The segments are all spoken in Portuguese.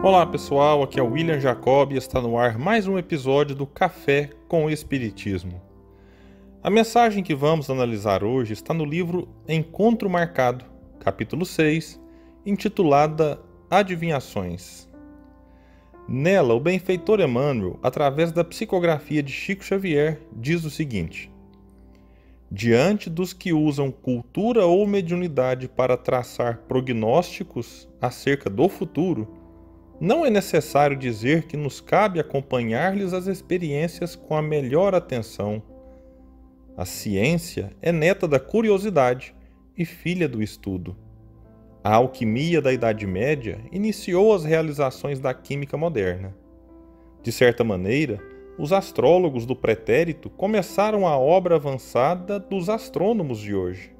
Olá pessoal, aqui é o William Jacob e está no ar mais um episódio do Café com o Espiritismo. A mensagem que vamos analisar hoje está no livro Encontro Marcado, capítulo 6, intitulada Adivinhações. Nela, o benfeitor Emmanuel, através da psicografia de Chico Xavier, diz o seguinte: diante dos que usam cultura ou mediunidade para traçar prognósticos acerca do futuro, não é necessário dizer que nos cabe acompanhar-lhes as experiências com a melhor atenção. A ciência é neta da curiosidade e filha do estudo. A alquimia da Idade Média iniciou as realizações da química moderna. De certa maneira, os astrólogos do pretérito começaram a obra avançada dos astrônomos de hoje.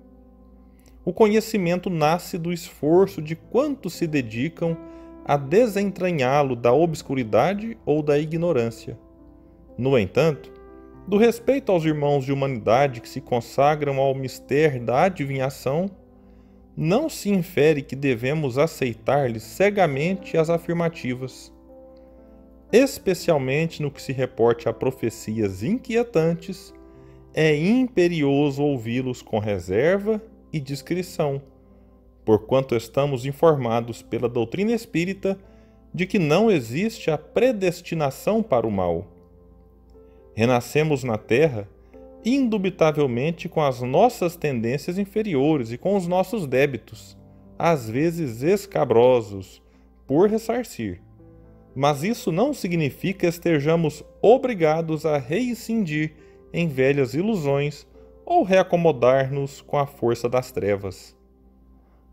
O conhecimento nasce do esforço de quantos se dedicam a desentranhá-lo da obscuridade ou da ignorância. No entanto, do respeito aos irmãos de humanidade que se consagram ao mistério da adivinhação, não se infere que devemos aceitar-lhes cegamente as afirmativas, especialmente no que se reporte a profecias inquietantes. É imperioso ouvi-los com reserva e discrição, porquanto estamos informados pela doutrina espírita de que não existe a predestinação para o mal. Renascemos na Terra, indubitavelmente com as nossas tendências inferiores e com os nossos débitos, às vezes escabrosos, por ressarcir. Mas isso não significa que estejamos obrigados a reincidir em velhas ilusões ou reacomodar-nos com a força das trevas.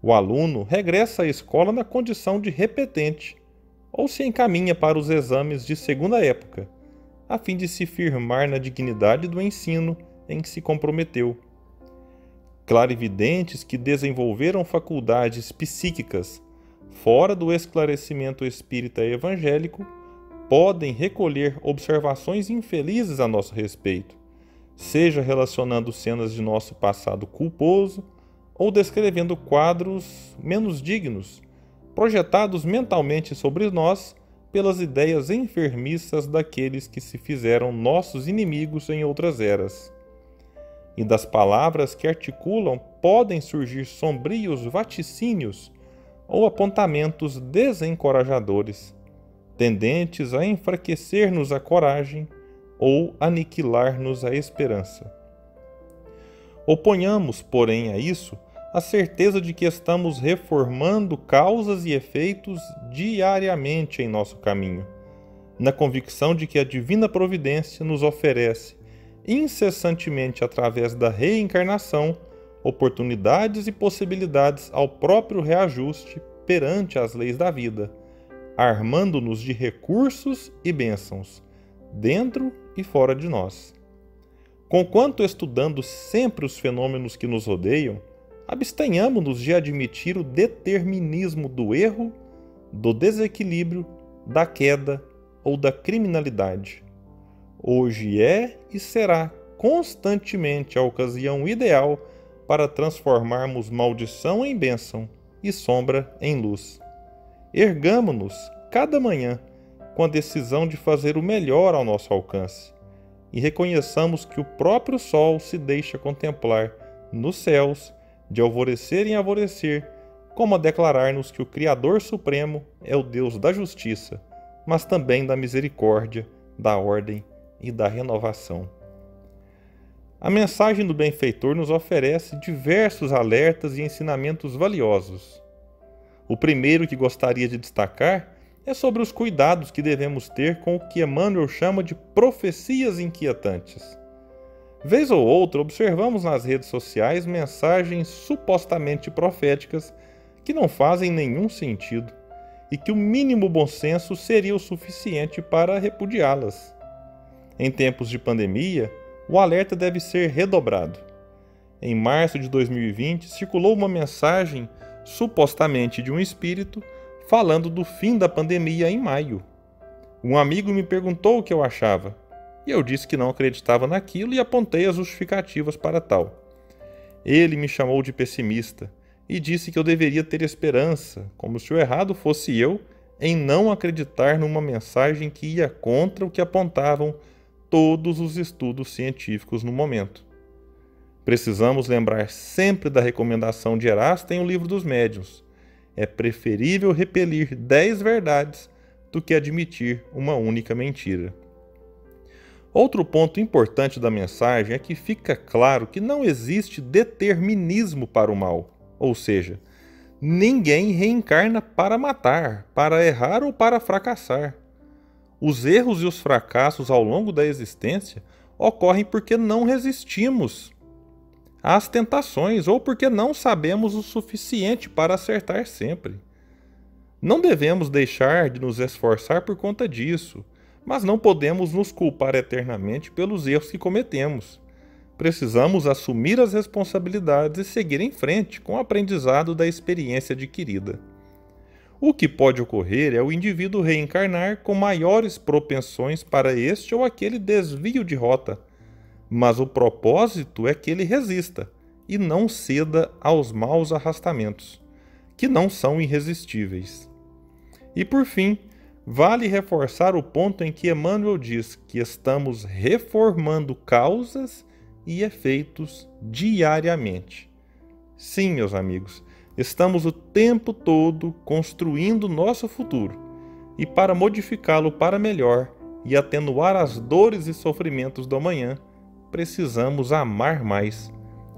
O aluno regressa à escola na condição de repetente, ou se encaminha para os exames de segunda época, a fim de se firmar na dignidade do ensino em que se comprometeu. Clarividentes que desenvolveram faculdades psíquicas fora do esclarecimento espírita evangélico podem recolher observações infelizes a nosso respeito, seja relacionando cenas de nosso passado culposo, ou descrevendo quadros menos dignos, projetados mentalmente sobre nós pelas ideias enfermiças daqueles que se fizeram nossos inimigos em outras eras. E das palavras que articulam podem surgir sombrios vaticínios ou apontamentos desencorajadores, tendentes a enfraquecer-nos a coragem ou aniquilar-nos a esperança. Oponhamos, porém, a isso a certeza de que estamos reformando causas e efeitos diariamente em nosso caminho, na convicção de que a divina providência nos oferece, incessantemente através da reencarnação, oportunidades e possibilidades ao próprio reajuste perante as leis da vida, armando-nos de recursos e bênçãos, dentro e fora de nós. Conquanto estudando sempre os fenômenos que nos rodeiam, abstenhamos-nos de admitir o determinismo do erro, do desequilíbrio, da queda ou da criminalidade. Hoje é e será constantemente a ocasião ideal para transformarmos maldição em bênção e sombra em luz. Ergamo-nos cada manhã com a decisão de fazer o melhor ao nosso alcance e reconheçamos que o próprio sol se deixa contemplar nos céus de alvorecer em alvorecer, como a declarar-nos que o Criador Supremo é o Deus da justiça, mas também da misericórdia, da ordem e da renovação. A mensagem do benfeitor nos oferece diversos alertas e ensinamentos valiosos. O primeiro que gostaria de destacar é sobre os cuidados que devemos ter com o que Emmanuel chama de profecias inquietantes. Vez ou outra, observamos nas redes sociais mensagens supostamente proféticas que não fazem nenhum sentido e que o mínimo bom senso seria o suficiente para repudiá-las. Em tempos de pandemia, o alerta deve ser redobrado. Em março de 2020, circulou uma mensagem supostamente de um espírito falando do fim da pandemia em maio. Um amigo me perguntou o que eu achava, e eu disse que não acreditava naquilo e apontei as justificativas para tal. Ele me chamou de pessimista e disse que eu deveria ter esperança, como se o errado fosse eu em não acreditar numa mensagem que ia contra o que apontavam todos os estudos científicos no momento. Precisamos lembrar sempre da recomendação de Erasto em O Livro dos Médiuns. É preferível repelir 10 verdades do que admitir uma única mentira. Outro ponto importante da mensagem é que fica claro que não existe determinismo para o mal, ou seja, ninguém reencarna para matar, para errar ou para fracassar. Os erros e os fracassos ao longo da existência ocorrem porque não resistimos às tentações ou porque não sabemos o suficiente para acertar sempre. Não devemos deixar de nos esforçar por conta disso, mas não podemos nos culpar eternamente pelos erros que cometemos. Precisamos assumir as responsabilidades e seguir em frente com o aprendizado da experiência adquirida. O que pode ocorrer é o indivíduo reencarnar com maiores propensões para este ou aquele desvio de rota, mas o propósito é que ele resista e não ceda aos maus arrastamentos, que não são irresistíveis. E por fim, vale reforçar o ponto em que Emmanuel diz que estamos reformando causas e efeitos diariamente. Sim, meus amigos, estamos o tempo todo construindo nosso futuro, e para modificá-lo para melhor e atenuar as dores e sofrimentos do amanhã, precisamos amar mais.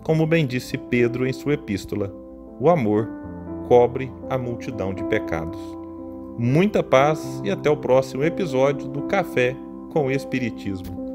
Como bem disse Pedro em sua epístola, o amor cobre a multidão de pecados. Muita paz e até o próximo episódio do Café com o Espiritismo.